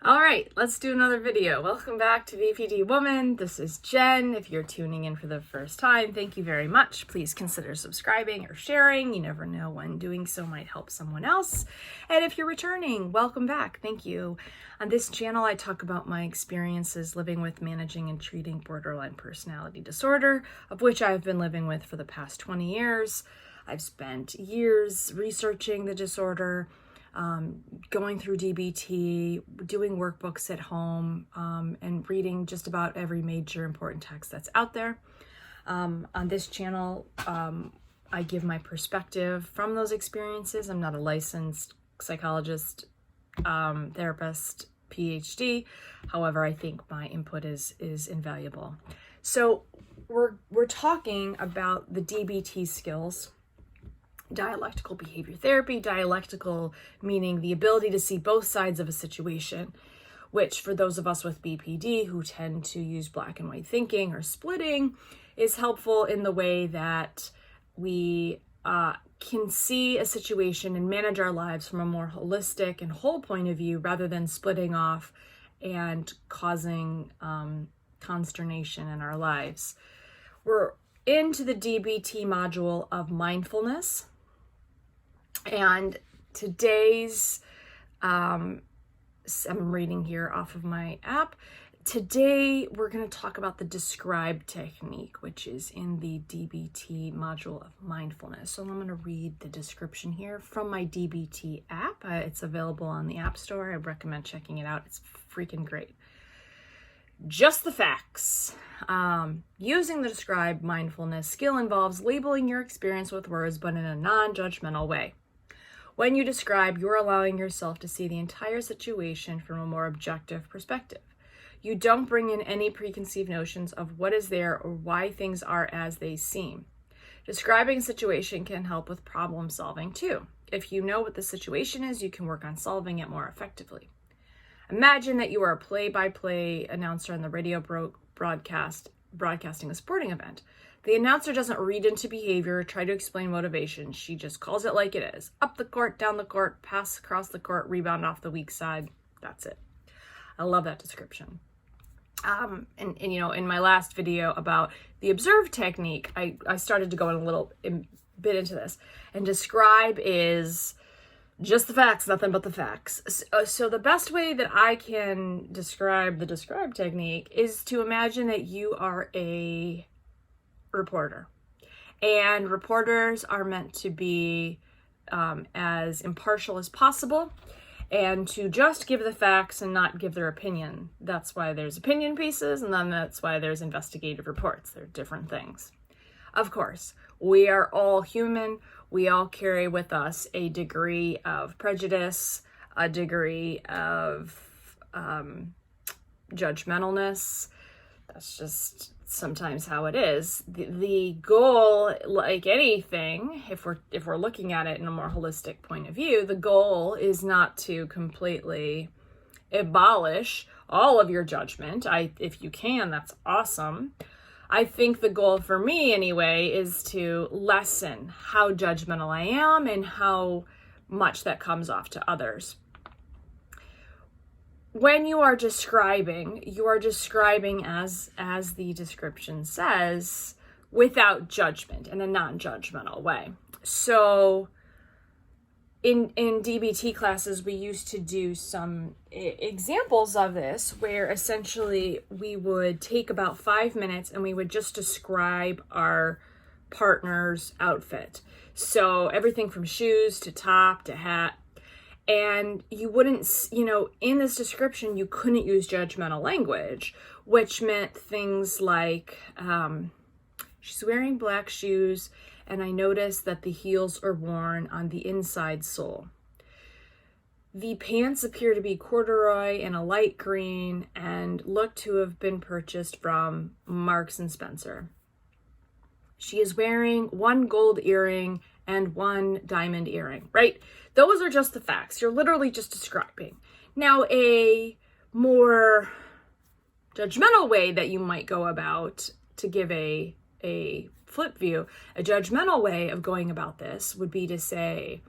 All right, let's do another video. Welcome back to BPD Woman. This is Jen. If you're tuning in for the first time, thank you very much. Please consider subscribing or sharing. You never know when doing so might help someone else. And if you're returning, welcome back. Thank you. On this channel, I talk about my experiences living with, managing, and treating borderline personality disorder, of which I've been living with for the past 20 years. I've spent years researching the disorder, going through DBT, doing workbooks at home, and reading just about every major important text that's out there. On this channel, I give my perspective from those experiences. I'm not a licensed psychologist, therapist, PhD. However, I think my input is invaluable. So we're talking about the DBT skills. Dialectical behavior therapy, dialectical meaning the ability to see both sides of a situation, which for those of us with BPD who tend to use black and white thinking or splitting is helpful in the way that we can see a situation and manage our lives from a more holistic and whole point of view rather than splitting off and causing consternation in our lives. We're into the DBT module of mindfulness. And today's, I'm reading here off of my app. Today, we're going to talk about the describe technique, which is in the DBT module of mindfulness. So I'm going to read the description here from my DBT app. It's available on the App Store. I recommend checking it out. It's freaking great. Just the facts. Using the describe mindfulness skill involves labeling your experience with words, but in a non-judgmental way. When you describe, you're allowing yourself to see the entire situation from a more objective perspective. You don't bring in any preconceived notions of what is there or why things are as they seem. Describing a situation can help with problem solving too. If you know what the situation is, you can work on solving it more effectively. Imagine that you are a play-by-play announcer on the radio broadcasting a sporting event. The announcer doesn't read into behavior or try to explain motivation. She just calls it like it is. Up the court, down the court, pass across the court, rebound off the weak side. That's it. I love that description. And you know, in my last video about the observe technique, I started to go in a little bit into this. And describe is just the facts, nothing but the facts. So the best way that I can describe the describe technique is to imagine that you are a reporter. And reporters are meant to be as impartial as possible and to just give the facts and not give their opinion. That's why there's opinion pieces, and then that's why there's investigative reports. They're different things. Of course, we are all human. We all carry with us a degree of prejudice, a degree of judgmentalness. That's just sometimes how it is. The goal, like anything, if we're looking at it in a more holistic point of view, the goal is not to completely abolish all of your judgment. If you can, that's awesome. I think the goal for me anyway is to lessen how judgmental I am and how much that comes off to others. When you are describing as the description says, without judgment, in a non-judgmental way. So in DBT classes, we used to do some examples of this where essentially we would take about 5 minutes and we would just describe our partner's outfit. So everything from shoes to top to hat. And you wouldn't, in this description, you couldn't use judgmental language, which meant things like, she's wearing black shoes, and I noticed that the heels are worn on the inside sole. The pants appear to be corduroy and a light green and look to have been purchased from Marks and Spencer. She is wearing one gold earring and one diamond earring, right? Those are just the facts. You're literally just describing. Now, a more judgmental way that you might go about to give a flip view, a judgmental way of going about this would be to say,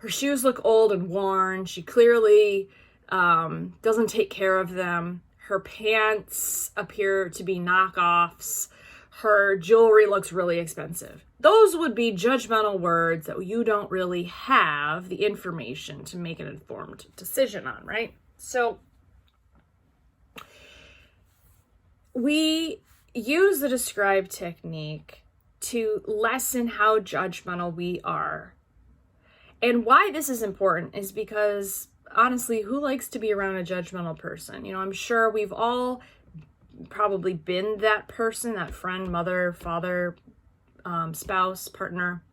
her shoes look old and worn. She clearly doesn't take care of them. Her pants appear to be knockoffs. Her jewelry looks really expensive. Those would be judgmental words that you don't really have the information to make an informed decision on, right? So we use the describe technique to lessen how judgmental we are. And why this is important is because, honestly, who likes to be around a judgmental person? I'm sure we've all probably been that person, that friend, mother, father, spouse, partner,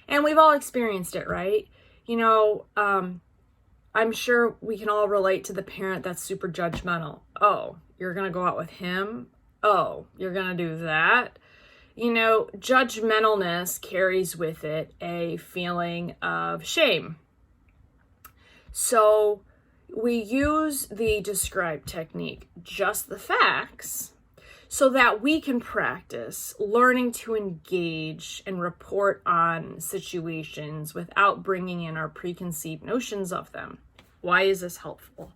and we've all experienced it, right? I'm sure we can all relate to the parent that's super judgmental. Oh, you're gonna go out with him? Oh, you're gonna do that? Judgmentalness carries with it a feeling of shame. So we use the describe technique, just the facts, so that we can practice learning to engage and report on situations without bringing in our preconceived notions of them. Why is this helpful?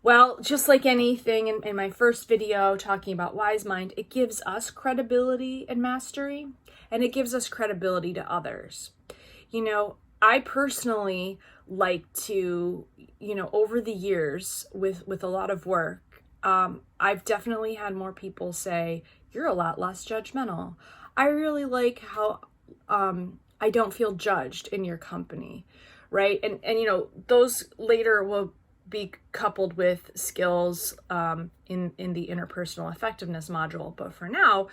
Well, just like anything in my first video talking about wise mind, it gives us credibility and mastery, and it gives us credibility to others. I personally like to, over the years with a lot of work, I've definitely had more people say, you're a lot less judgmental. I really like how I don't feel judged in your company, right? And those later will be coupled with skills in the interpersonal effectiveness module. But for now,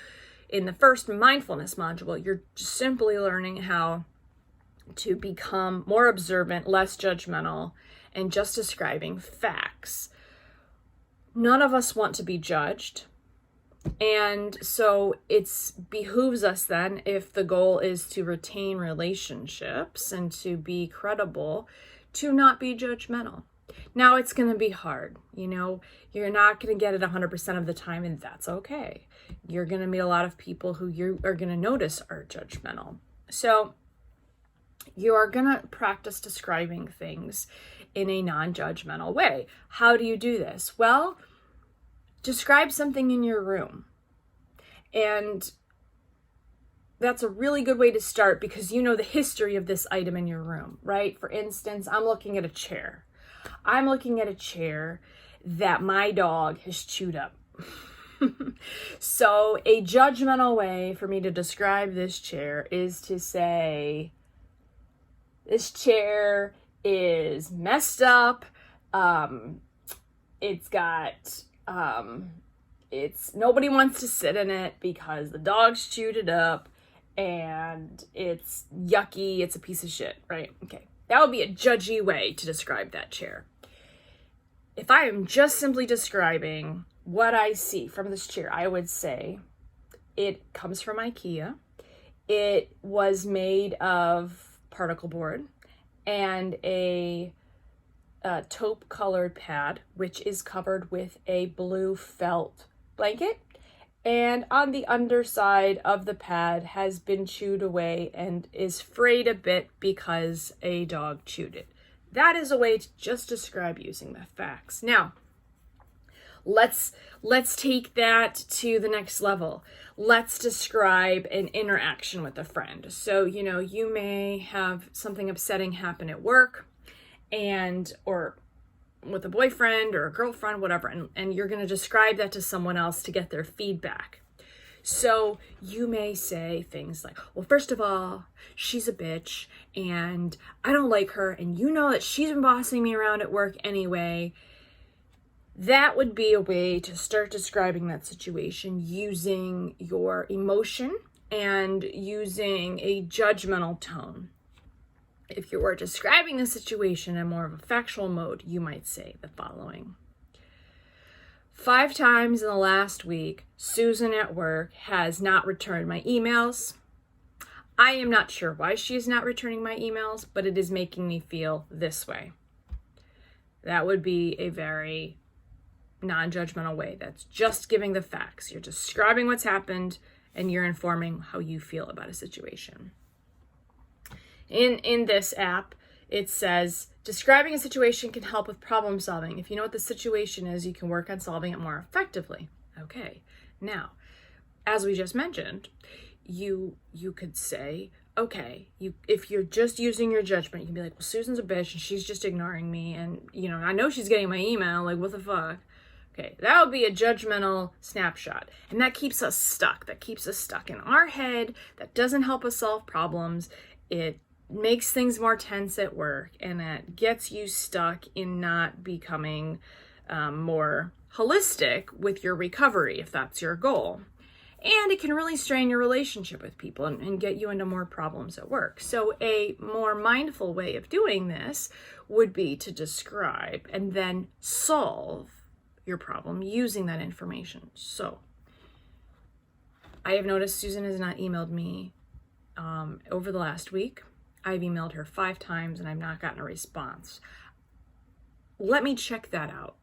in the first mindfulness module, you're simply learning how to become more observant, less judgmental, and just describing facts. None of us want to be judged. And so it behooves us then, if the goal is to retain relationships and to be credible, to not be judgmental. Now, it's going to be hard. You're not going to get it 100% of the time, and that's okay. You're going to meet a lot of people who you are going to notice are judgmental. So you are going to practice describing things in a non-judgmental way. How do you do this? Well, describe something in your room. And that's a really good way to start because you know the history of this item in your room, right? For instance, I'm looking at a chair. I'm looking at a chair that my dog has chewed up. So a judgmental way for me to describe this chair is to say, this chair is messed up. It's got, nobody wants to sit in it because the dog's chewed it up and it's yucky. It's a piece of shit, right? Okay. That would be a judgy way to describe that chair. If I am just simply describing what I see from this chair, I would say it comes from IKEA. It was made of particle board and a taupe colored pad, which is covered with a blue felt blanket. And on the underside of the pad has been chewed away and is frayed a bit because a dog chewed it. That is a way to just describe using the facts. Now, let's take that to the next level. Let's describe an interaction with a friend. So, you may have something upsetting happen at work or with a boyfriend or a girlfriend, whatever, and you're going to describe that to someone else to get their feedback. So you may say things like, well, first of all, she's a bitch and I don't like her, and you know that she's been bossing me around at work anyway. That would be a way to start describing that situation using your emotion and using a judgmental tone. If you were describing the situation in more of a factual mode, you might say the following. 5 times in the last week, Susan at work has not returned my emails. I am not sure why she is not returning my emails, but it is making me feel this way. That would be a very non-judgmental way. That's just giving the facts. You're describing what's happened and you're informing how you feel about a situation. In this app, it says, describing a situation can help with problem solving. If you know what the situation is, you can work on solving it more effectively. Okay, now, as we just mentioned, you could say, okay, if you're just using your judgment, you can be like, well, Susan's a bitch and she's just ignoring me, and I know she's getting my email, like, what the fuck? Okay, that would be a judgmental snapshot, and that keeps us stuck. That keeps us stuck in our head. That doesn't help us solve problems. It makes things more tense at work, and it gets you stuck in not becoming more holistic with your recovery, if that's your goal. And it can really strain your relationship with people and get you into more problems at work. So a more mindful way of doing this would be to describe and then solve your problem using that information. So I have noticed Susan has not emailed me over the last week. I've emailed her 5 times and I've not gotten a response. Let me check that out.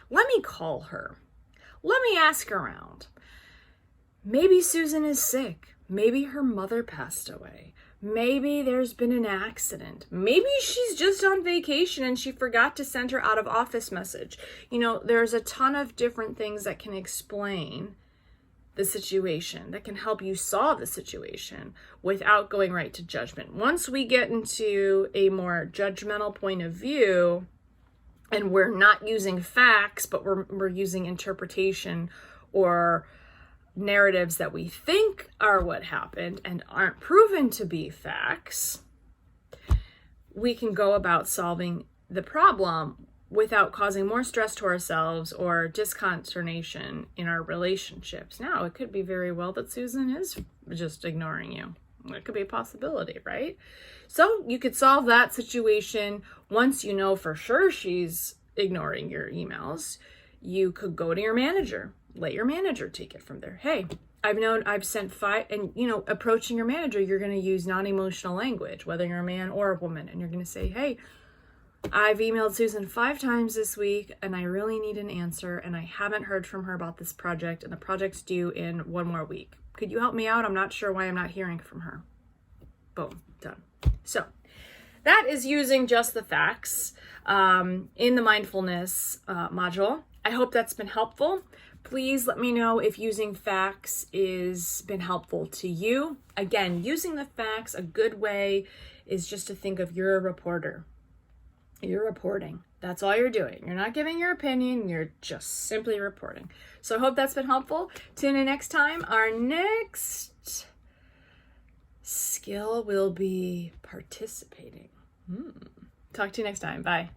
Let me call her. Let me ask around. Maybe Susan is sick. Maybe her mother passed away. Maybe there's been an accident. Maybe she's just on vacation and she forgot to send her out of office message. There's a ton of different things that can explain the situation, that can help you solve the situation without going right to judgment. Once we get into a more judgmental point of view and we're not using facts, but we're using interpretation or narratives that we think are what happened and aren't proven to be facts, we can go about solving the problem without causing more stress to ourselves or disconsternation in our relationships. Now, it could be very well that Susan is just ignoring you. It could be a possibility, right? So you could solve that situation once you know for sure she's ignoring your emails. You could go to your manager. Let your manager take it from there. Hey, I've sent 5, and approaching your manager, you're going to use non-emotional language, whether you're a man or a woman, and you're going to say, hey, I've emailed Susan 5 times this week and I really need an answer, and I haven't heard from her about this project, and the project's due in 1 more week. Could you help me out? I'm not sure why I'm not hearing from her. Boom, done. So that is using just the facts in the mindfulness module. I hope that's been helpful. Please let me know if using facts has been helpful to you. Again, using the facts, a good way is just to think of you're a reporter. You're reporting. That's all you're doing. You're not giving your opinion. You're just simply reporting. So I hope that's been helpful. Tune in next time. Our next skill will be participating. Talk to you next time. Bye.